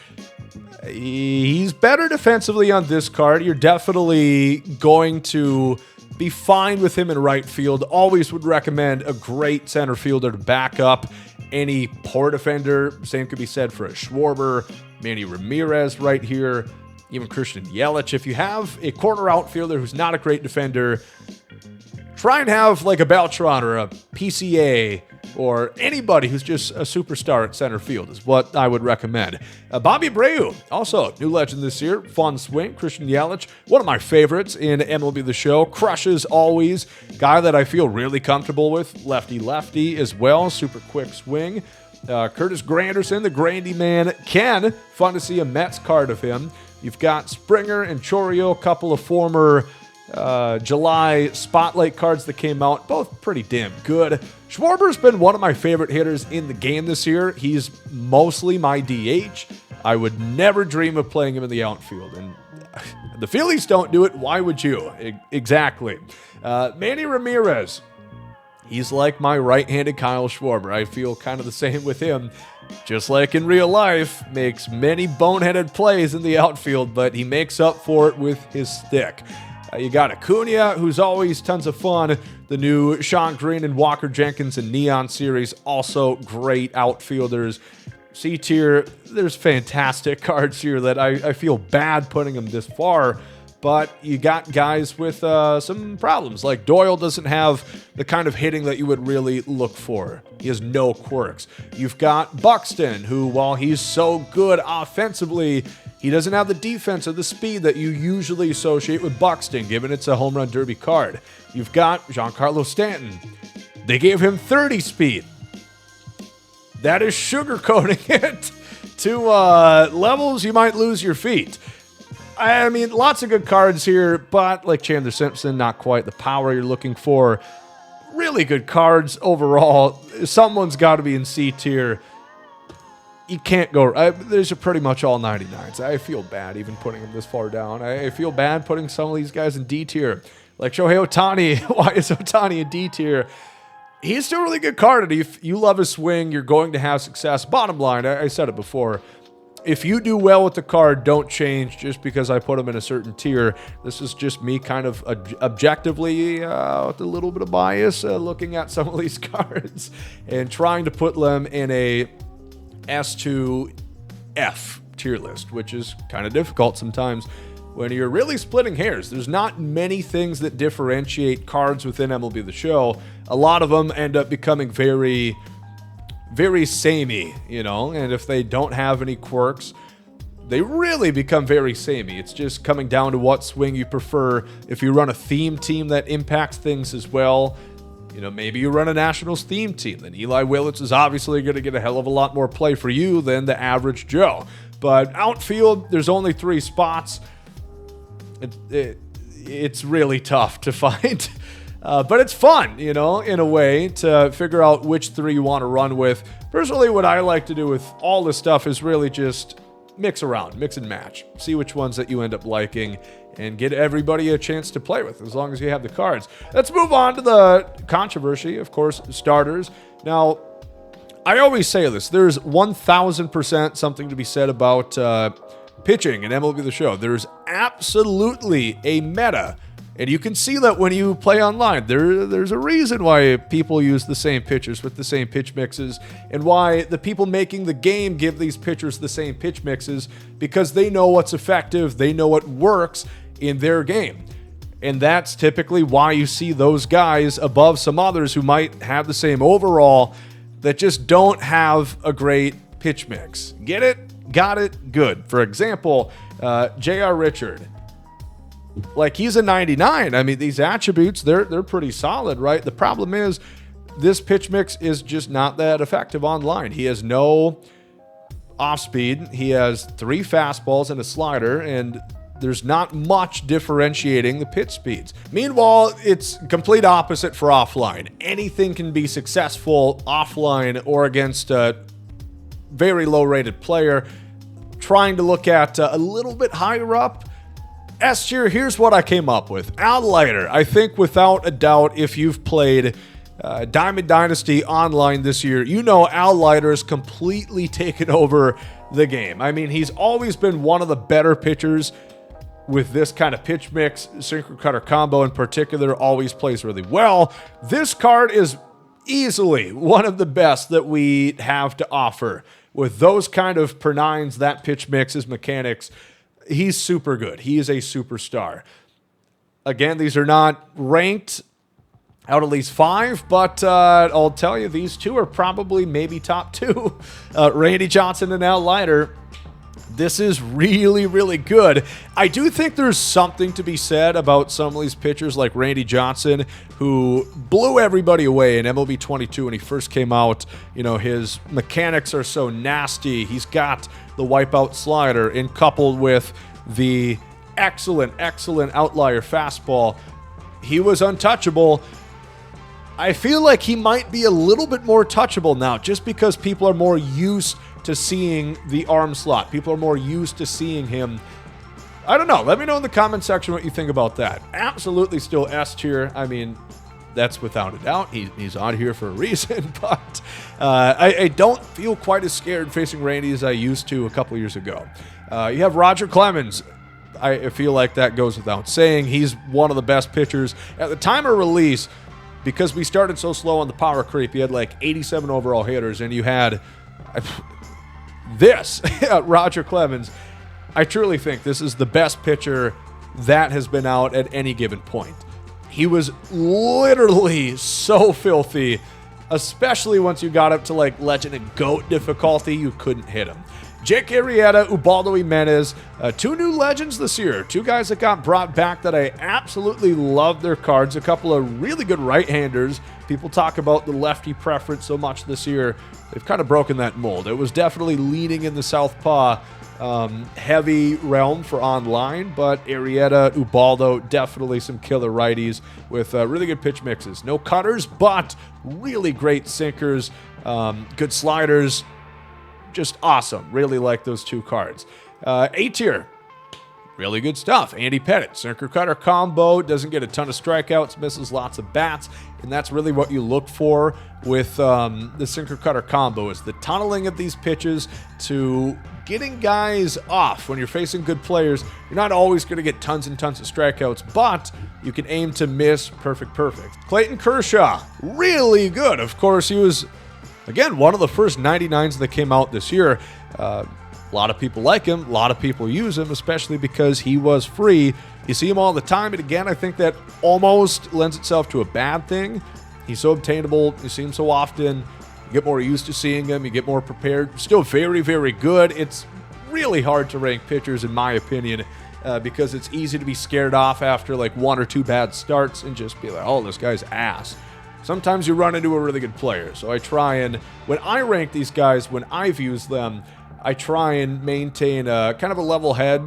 A: he's better defensively on this card. You're definitely going to be fine with him in right field. Always would recommend a great center fielder to back up any poor defender. Same could be said for a Schwarber, Manny Ramirez right here, even Christian Yelich. If you have a corner outfielder who's not a great defender, try and have like a Beltran or a PCA or anybody who's just a superstar at center field is what I would recommend. Bobby Abreu, also new legend this year. Fun swing. Christian Yelich, one of my favorites in MLB The Show. Crushes always. Guy that I feel really comfortable with. Lefty as well. Super quick swing. Curtis Granderson, the Grandy man. Ken, fun to see a Mets card of him. You've got Springer and Chorio, a couple of former July spotlight cards that came out, both pretty damn good. Schwarber's been one of my favorite hitters in the game this year. He's mostly my DH. I would never dream of playing him in the outfield, and the Phillies don't do it. Why would you? Exactly. Manny Ramirez, he's like my right-handed Kyle Schwarber. I feel kind of the same with him. Just like in real life, makes many boneheaded plays in the outfield, but he makes up for it with his stick. You got Acuna, who's always tons of fun. The new Sean Green and Walker Jenkins and Neon series, also great outfielders. C tier, there's fantastic cards here that I feel bad putting them this far, but you got guys with some problems. Like Doyle doesn't have the kind of hitting that you would really look for. He has no quirks. You've got Buxton, who, while he's so good offensively, he doesn't have the defense or the speed that you usually associate with Buxton, given it's a home run derby card. You've got Giancarlo Stanton. They gave him 30 speed. That is sugarcoating it to levels you might lose your feet. I mean, lots of good cards here, but like Chandler Simpson, not quite the power you're looking for. Really good cards overall. Someone's got to be in C tier. You can't go. These are pretty much all 99s. I feel bad even putting them this far down. I feel bad putting some of these guys in D tier. Like Shohei Ohtani. Why is Ohtani in D tier? He's still a really good card, and if you love his swing, you're going to have success. Bottom line, I said it before. If you do well with the card, don't change just because I put him in a certain tier. This is just me kind of objectively, with a little bit of bias, looking at some of these cards and trying to put them in a S to F tier list, which is kind of difficult sometimes when you're really splitting hairs. There's not many things that differentiate cards within MLB The Show. A lot of them end up becoming very, very samey, you know, and if they don't have any quirks, they really become very samey. It's just coming down to what swing you prefer. If you run a theme team that impacts things as well, you know, maybe you run a Nationals theme team, then Eli Willits is obviously going to get a hell of a lot more play for you than the average Joe. But outfield, there's only 3 spots. It's really tough to find. But it's fun, you know, in a way, to figure out which 3 you want to run with. Personally, what I like to do with all this stuff is really just mix around, mix and match. See which ones that you end up liking and get everybody a chance to play with, as long as you have the cards. Let's move on to the controversy, of course, starters. Now, I always say this. There's 1,000% something to be said about pitching in MLB The Show. There's absolutely a meta. And you can see that when you play online. There's a reason why people use the same pitchers with the same pitch mixes, and why the people making the game give these pitchers the same pitch mixes, because they know what's effective, they know what works in their game. And that's typically why you see those guys above some others who might have the same overall that just don't have a great pitch mix. Get it? Got it? Good. For example, J.R. Richard. Like, he's a 99. I mean, these attributes, they're pretty solid, right? The problem is this pitch mix is just not that effective online. He has no off speed. He has 3 fastballs and a slider, and there's not much differentiating the pitch speeds. Meanwhile, it's complete opposite for offline. Anything can be successful offline or against a very low-rated player. Trying to look at a little bit higher up, S tier, here's what I came up with. Outlier, I think without a doubt, if you've played Diamond Dynasty online this year, you know Outlier has completely taken over the game. I mean, he's always been one of the better pitchers with this kind of pitch mix. Sinker cutter combo in particular always plays really well. This card is easily one of the best that we have to offer. With those kind of per nines, that pitch mix, his mechanics, he's super good. He is a superstar. Again, these are not ranked out at least 5, but I'll tell you, these 2 are probably maybe top 2. Randy Johnson and Al Leiter. This is really, really good. I do think there's something to be said about some of these pitchers like Randy Johnson, who blew everybody away in MLB 22 when he first came out. You know, his mechanics are so nasty. He's got the wipeout slider, and coupled with the excellent outlier fastball, he was untouchable. I feel like he might be a little bit more touchable now, just because people are more used to seeing the arm slot. People are more used to seeing him. I don't know. Let me know in the comment section what you think about that. Absolutely still S tier. I mean, that's without a doubt. He's on here for a reason, but I don't feel quite as scared facing Randy as I used to a couple years ago. You have Roger Clemens. I feel like that goes without saying. He's one of the best pitchers. At the time of release, because we started so slow on the power creep, you had like 87 overall hitters, and you had this, Roger Clemens. I truly think this is the best pitcher that has been out at any given point. He was literally so filthy, especially once you got up to like Legend and GOAT difficulty, you couldn't hit him. Jake Arrieta, Ubaldo Jimenez, 2 new legends this year. 2 guys that got brought back that I absolutely love their cards. A couple of really good right-handers. People talk about the lefty preference so much this year. They've kind of broken that mold. It was definitely leaning in the southpaw heavy realm for online, but Arrieta, Ubaldo, definitely some killer righties with really good pitch mixes. No cutters, but really great sinkers, good sliders. Just awesome. Really like those 2 cards. A tier. Really good stuff. Andy Pettitte, sinker cutter combo, doesn't get a ton of strikeouts, misses lots of bats, and that's really what you look for with the sinker cutter combo, is the tunneling of these pitches to getting guys off. When you're facing good players, you're not always going to get tons and tons of strikeouts, but you can aim to miss perfect. Clayton Kershaw, really good. Of course, he was, again, one of the first 99s that came out this year. A lot of people like him. A lot of people use him, especially because he was free. You see him all the time, and again, I think that almost lends itself to a bad thing. He's so obtainable. You see him so often. You get more used to seeing him. You get more prepared. Still very, very good. It's really hard to rank pitchers, in my opinion, because it's easy to be scared off after like 1 or 2 bad starts and just be like, oh, this guy's ass. Sometimes you run into a really good player. So I try and, when I rank these guys, when I've used them, I try and maintain a kind of a level head.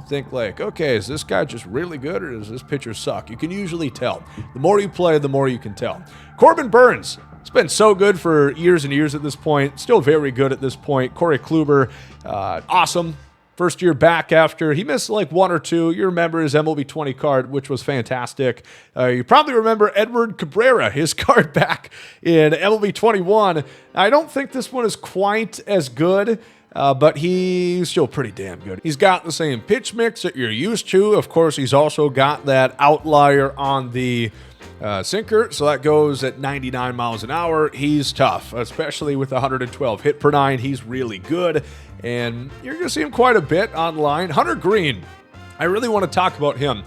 A: Think like, okay, is this guy just really good, or does this pitcher suck? You can usually tell. The more you play, the more you can tell. Corbin Burns, it's been so good for years and years at this point. Still very good at this point. Corey Kluber, awesome. First year back after he missed like 1 or 2. You remember his MLB 20 card, which was fantastic. You probably remember Edward Cabrera, his card back in MLB 21. I don't think this one is quite as good. but he's still pretty damn good. He's got the same pitch mix that you're used to. Of course, he's also got that outlier on the sinker, so that goes at 99 miles an hour. He's tough, especially with 112 hit per nine. He's really good, and you're going to see him quite a bit online. Hunter Green, I really want to talk about him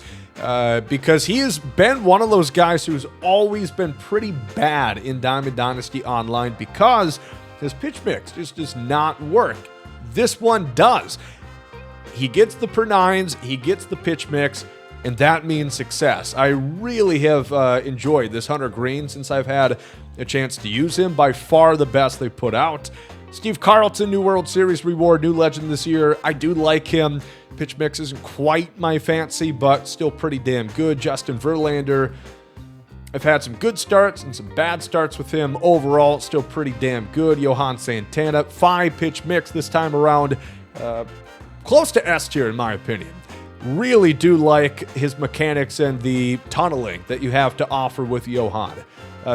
A: because he has been one of those guys who's always been pretty bad in Diamond Dynasty online because his pitch mix just does not work. This one does. He gets the per nines, he gets the pitch mix, and that means success. I really have enjoyed this Hunter Green since I've had a chance to use him. By far the best they put out. Steve Carlton, new World Series reward, new legend this year. I do like him. Pitch mix isn't quite my fancy, but still pretty damn good. Justin Verlander, I've had some good starts and some bad starts with him. Overall, still pretty damn good. Johan Santana, 5 pitch mix this time around. Close to S tier in my opinion. Really do like his mechanics and the tunneling that you have to offer with Johan.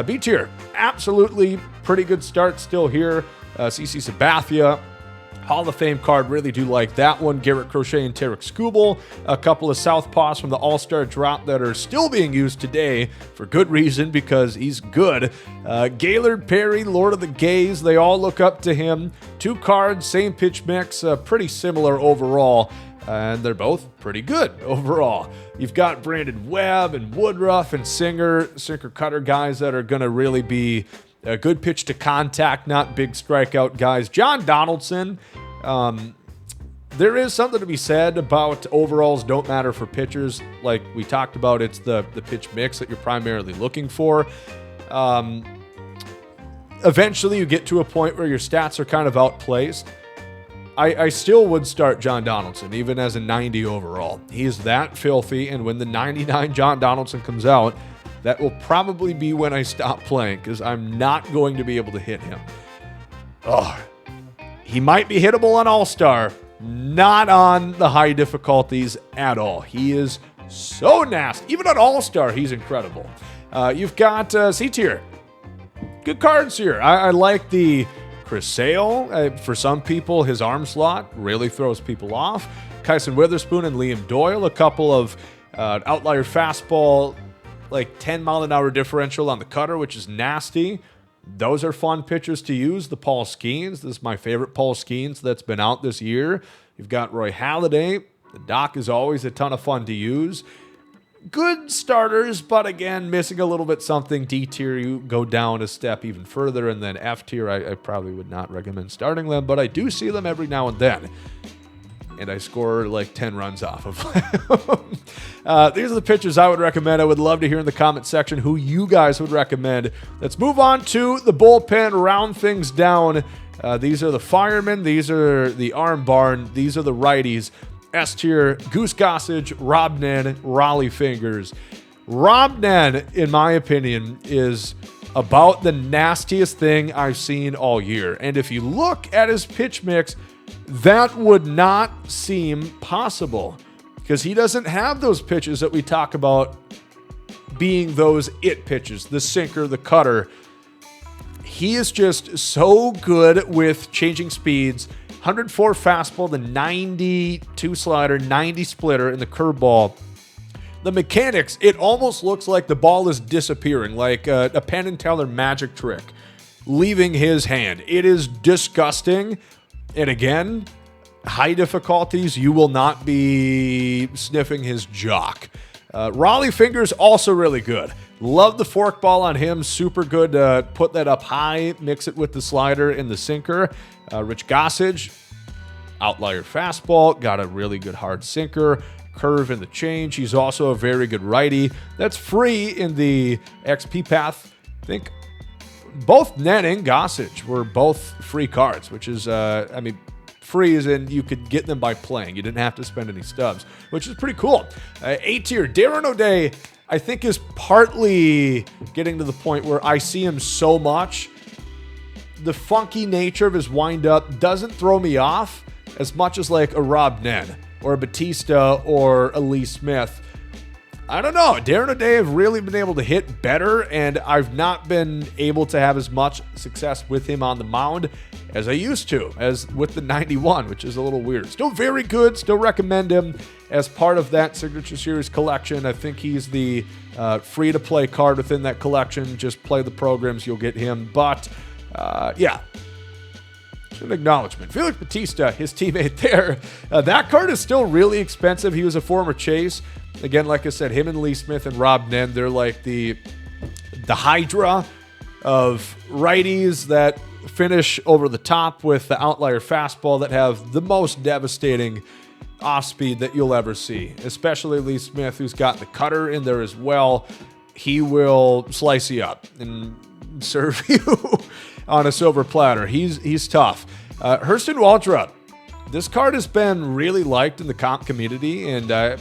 A: B tier, absolutely pretty good start still here. CC Sabathia, Hall of Fame card, really do like that one. Garrett Crochet and Tarek Skubal, a couple of Southpaws from the All-Star drop that are still being used today for good reason because he's good. Gaylord Perry, Lord of the Gays, they all look up to him. 2 cards, same pitch mix, pretty similar overall. And they're both pretty good overall. You've got Brandon Webb and Woodruff and sinker cutter guys that are going to really be a good pitch to contact, not big strikeout guys. John Donaldson, there is something to be said about overalls don't matter for pitchers. Like we talked about, it's the pitch mix that you're primarily looking for. Eventually you get to a point where your stats are kind of outplaced. I still would start John Donaldson, even as a 90 overall. He's that filthy, and when the 99 John Donaldson comes out, that will probably be when I stop playing, because I'm not going to be able to hit him. Oh, he might be hittable on All-Star, not on the high difficulties at all. He is so nasty. Even on All-Star, he's incredible. You've got C-tier. Good cards here. I like the Chris Sale. For some people, his arm slot really throws people off. Kyson Witherspoon and Liam Doyle, a couple of outlier fastball, like 10 mile an hour differential on the cutter, which is nasty. Those are fun pitchers to use. The Paul Skeens, this is my favorite Paul Skeens that's been out this year. You've got Roy Halladay. The Doc is always a ton of fun to use. Good starters, but again, missing a little bit something. D tier, you go down a step even further, and then F tier, I probably would not recommend starting them, but I do see them every now and then. And I score like 10 runs off of them. These are the pitchers I would recommend. I would love to hear in the comment section who you guys would recommend. Let's move on to the bullpen, round things down. These are the firemen. These are the arm barn. These are the righties. S tier, Goose Gossage, Rob Nen, Raleigh Fingers. Rob Nen, in my opinion, is about the nastiest thing I've seen all year. And if you look at his pitch mix, that would not seem possible because he doesn't have those pitches that we talk about being those it pitches, the sinker, the cutter. He is just so good with changing speeds. 104 fastball, the 92 slider, 90 splitter, and the curveball. The mechanics, it almost looks like the ball is disappearing, like a Penn and Teller magic trick, leaving his hand. It is disgusting. And again, high difficulties, you will not be sniffing his jock. Raleigh Fingers, also really good. Love the forkball on him. Super good. Put that up high, mix it with the slider and the sinker. Rich Gossage, outlier fastball. Got a really good hard sinker. Curve in the change. He's also a very good righty. That's free in the XP path. I think both Nen and Gossage were both free cards, which is, free as in you could get them by playing. You didn't have to spend any stubs, which is pretty cool. A tier, Darren O'Day, I think is partly getting to the point where I see him so much. The funky nature of his windup doesn't throw me off as much as like a Rob Nen or a Batista or a Lee Smith. I don't know. Darren O'Day have really been able to hit better, and I've not been able to have as much success with him on the mound as I used to, as with the 91, which is a little weird. Still very good. Still recommend him as part of that Signature Series collection. I think he's the free-to-play card within that collection. Just play the programs, you'll get him. But, yeah. An acknowledgement. Felix Bautista, his teammate there. That card is still really expensive. He was a former Chase. Again, like I said, him and Lee Smith and Rob Nen, they're like the Hydra of righties that finish over the top with the outlier fastball that have the most devastating off speed that you'll ever see. Especially Lee Smith, who's got the cutter in there as well. He will slice you up and serve you on a silver platter. He's tough. Hurston Waldrop. This card has been really liked in the comp community, and I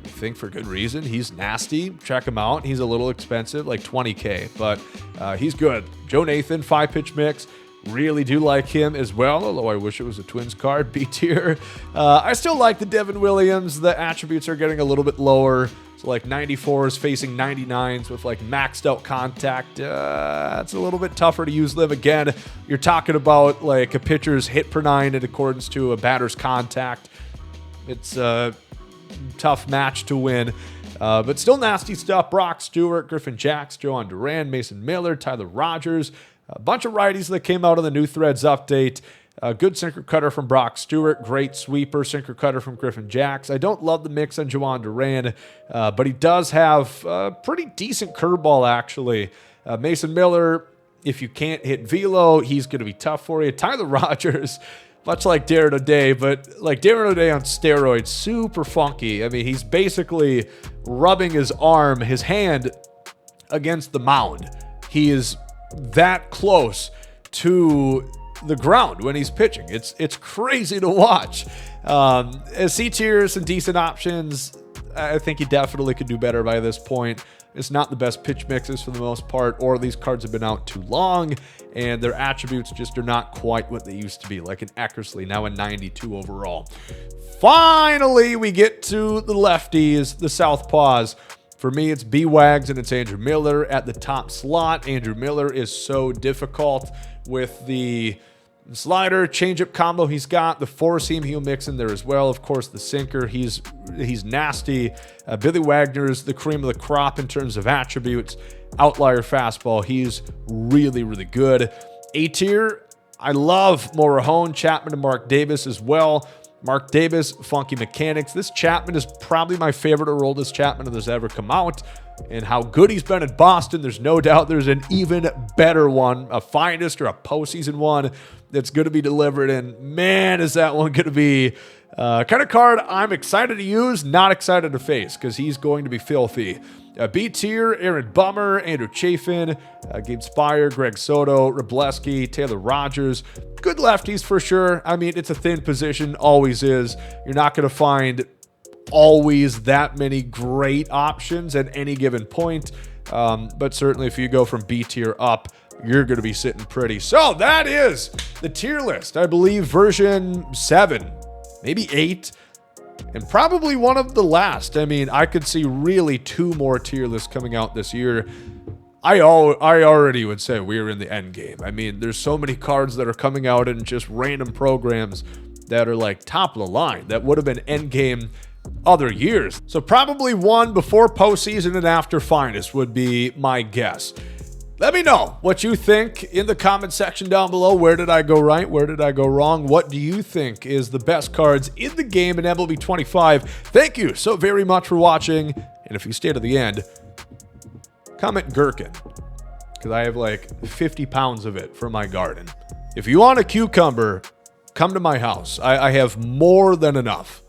A: think for good reason. He's nasty. Check him out. He's a little expensive, like $20K, but he's good. Joe Nathan, 5-pitch mix. Really do like him as well, although I wish it was a Twins card, B tier. I still like the Devin Williams. The attributes are getting a little bit lower. So like 94s facing 99s with like maxed out contact. It's a little bit tougher to use live. Again, you're talking about like a pitcher's hit per 9 in accordance to a batter's contact. It's a tough match to win. But still nasty stuff. Brock Stewart, Griffin Jacks, Johan Duran, Mason Miller, Tyler Rogers. A bunch of righties that came out of the New Threads update. A good sinker cutter from Brock Stewart. Great sweeper sinker cutter from Griffin Jacks. I don't love the mix on Johan Duran, but he does have a pretty decent curveball, actually. Mason Miller, if you can't hit velo, he's going to be tough for you. Tyler Rogers, much like Darren O'Day, but like Darren O'Day on steroids, super funky. I mean, he's basically rubbing his arm, his hand against the mound. He is that close to the ground when he's pitching. It's crazy to watch. As C tier, some decent options. I think he definitely could do better by this point. It's not the best pitch mixes for the most part, or these cards have been out too long, and their attributes just are not quite what they used to be, like an Eckersley, now a 92 overall. Finally, we get to the lefties, the southpaws. For me, it's B-Wags and it's Andrew Miller at the top slot. Andrew Miller is so difficult with the slider, changeup combo he's got. The four-seam he'll mix in there as well. Of course, the sinker, he's nasty. Billy Wagner's the cream of the crop in terms of attributes. Outlier fastball, he's really, really good. A tier, I love Morahone, Chapman, and Mark Davis as well. Mark Davis, funky mechanics. This Chapman is probably my favorite Aroldis Chapman that's ever come out. And how good he's been in Boston, there's no doubt there's an even better one, a finest or a postseason one that's going to be delivered. And man, is that one going to be kind of card I'm excited to use, not excited to face, because he's going to be filthy. B tier, Aaron Bummer, Andrew Chafin, Gabe Spire, Greg Soto, Wrobleski, Taylor Rogers. Good lefties for sure. I mean, it's a thin position, always is. You're not going to find always that many great options at any given point. But certainly if you go from B tier up, you're going to be sitting pretty. So that is the tier list. I believe version 7, maybe 8. And probably one of the last. I mean, I could see really 2 more tier lists coming out this year. I already would say we're in the Endgame. I mean, there's so many cards that are coming out in just random programs that are like top of the line that would have been Endgame other years. So probably one before postseason and after finest would be my guess. Let me know what you think in the comment section down below. Where did I go right? Where did I go wrong? What do you think is the best cards in the game in MLB 25? Thank you so very much for watching. And if you stay to the end, comment gherkin, because I have like 50 pounds of it for my garden. If you want a cucumber, come to my house. I have more than enough.